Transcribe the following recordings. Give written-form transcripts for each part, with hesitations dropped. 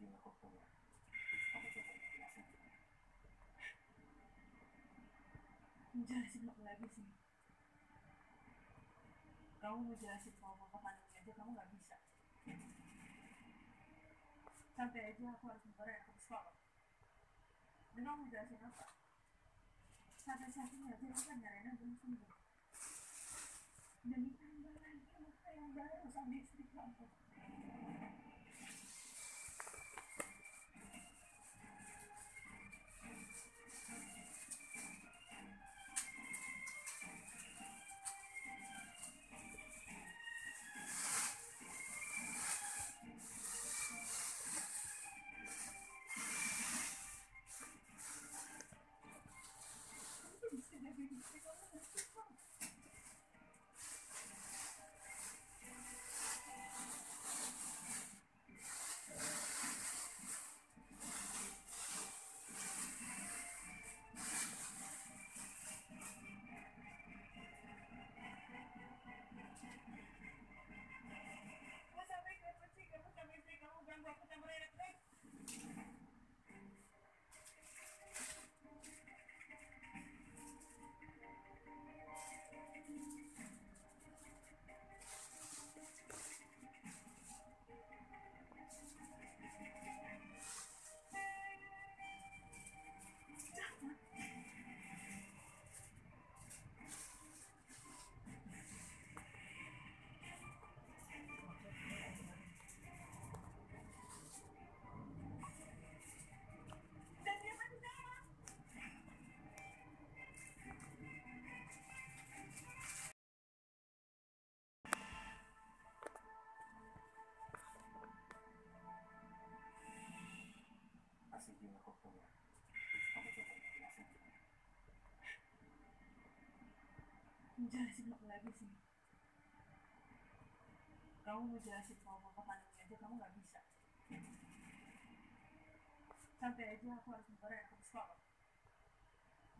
gimana hukumnya? Kamu coba jelasin. Jelasin apa lagi sih? Kamu mau jelasin sama papa kandungnya aja kamu nggak bisa. Sampai aja aku harus membayar aku di sekolah. Dan kamu mau jelasin apa? Sampai saat ini aja aku kan Rena belum sembuh. Dan ditambah lagi luka yang baru sama istri kamu. Bisa jadi istri kamu nggak sih, Bang? Mau sampai kapan sih kamu sama istri kamu ganggu aku sama Rena terus? Dan dia masih sama. Masih gimana hukumnya? Kamu coba jelasin. Jelasin apa lagi sih? Kamu mau jelasin sama papa kandungnya aja kamu nggak bisa. Sampai aja aku harus membayar aku di sekolah.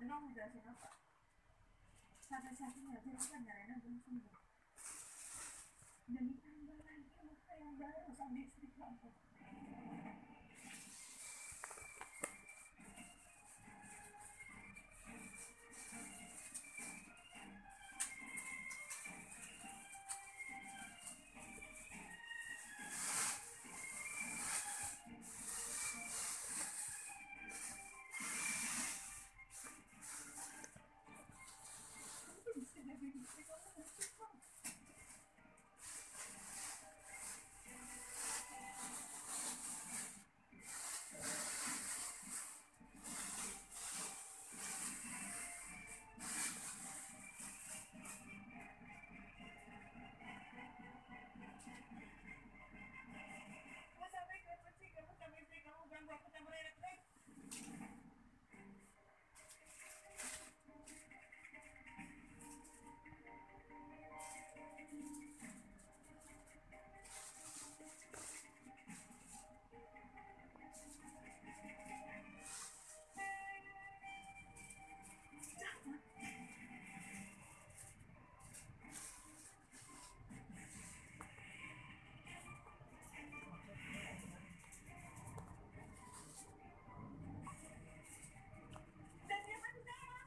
Dan kamu mau jelasin apa? Sampai saat ini aja aku kan Rena belum sembuh. Dan ditambah lagi luka yang baru sama istri kamu. Bisa jadi istri kamu nggak sih, Bang? Mau sampai kapan sih kamu sama istri kamu ganggu aku sama Rena terus? Dan dia masih sama.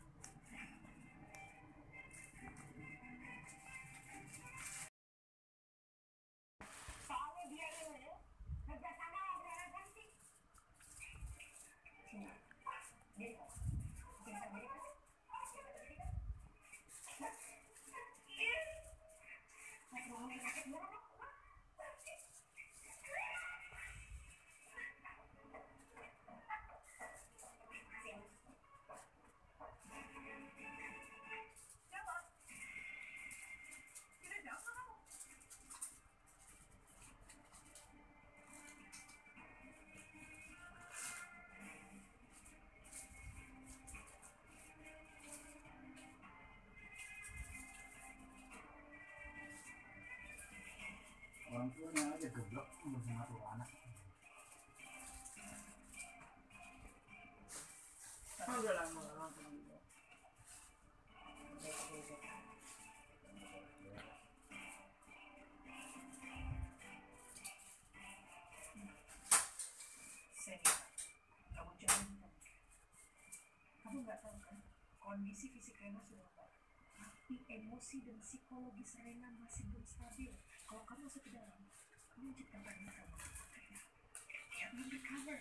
Soalnya dia ini kerja sama Rena ganti. Dia bisa beli kan? Mas rumah sakit berapa? Siapa? Tidak jauh kamu. Orang tuanya aja geblok ngurusin ngatur anak. Oh, udah lama nggak nonton juga. Kondisi fisik Rena sudah baik, tapi emosi dan psikologis Rena masih belum stabil. Kalau kamu masuk ke dalam, kamu menciptakan trauma. Dia belum recover.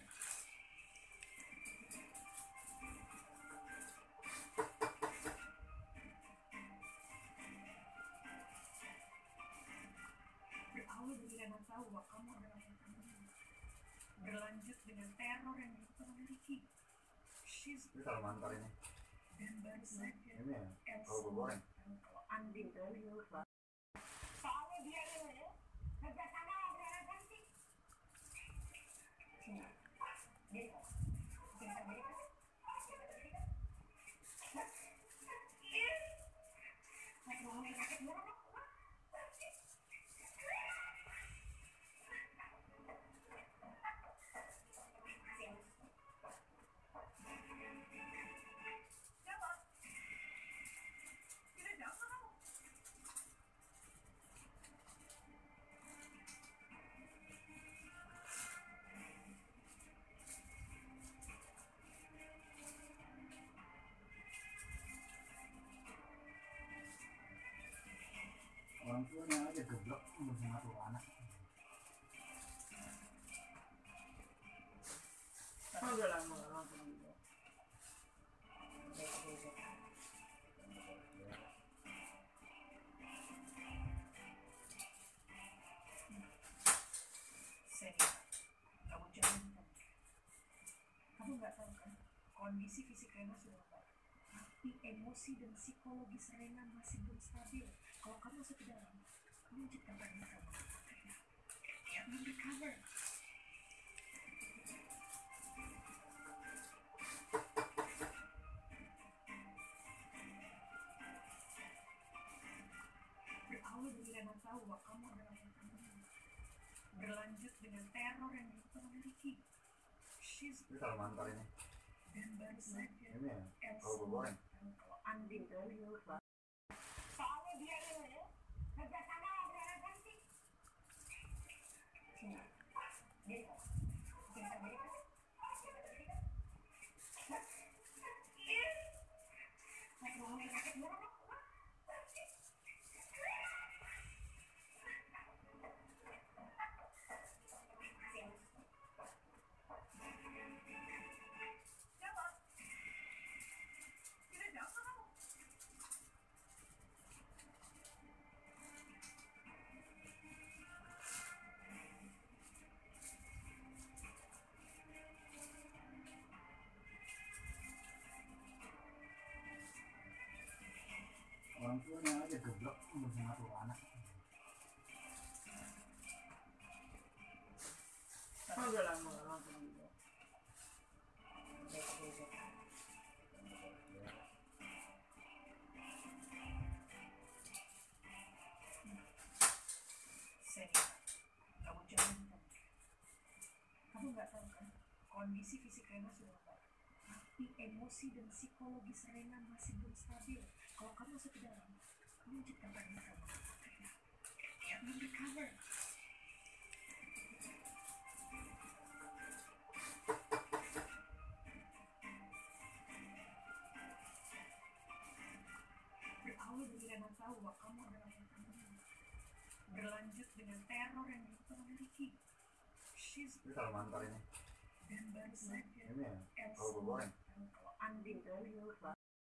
Berawal dari Rena tahu bahwa kamu adalah yang terbunuh, berlanjut dengan teror yang dilakukan oleh Ricky. Ini kalau mantar ini. Dan baru saja Ini ya, Elsa kalau goreng. kalau Andin soalnya dia ini kerja sama dengan cantik. Dia Orang tuanya aja geblek sama tuh anak. Udah lama nonton gitu. Seni, kamu jangan panik. Kamu nggak tahu kan, kondisi fisik Rena sudah baik, tapi emosi dan psikologis Rena masih belum stabil. Kalau kamu masuk ke dalam, kamu menciptakan trauma. Dia belum recover. Berawal dari Rena tahu bahwa kamu adalah yang terbunuh, berlanjut dengan teror yang dilakukan oleh Ricky. Ini kalau mantar ini. Dan baru saja Ini ya, Elsa kalau goreng. kalau Andin soalnya dia ini kerja sama dengan cantik. Dia Orang tuanya aja geblek sama tuh anak. Udah lama nonton gitu. Seni, kamu jangan panik. Kamu nggak tahu kan, kondisi fisik Rena sudah baik, tapi emosi dan psikologis Rena masih belum stabil. Kalau kamu masuk ke dalam, kamu menciptakan trauma. Dia belum recover. Berawal dari Rena tahu bahwa kamu adalah yang terbunuh, berlanjut dengan teror yang dilakukan oleh Ricky. Ini kalau mantar ini. Dan baru saja Ini ya, Elsa kalau goreng. kalau Andin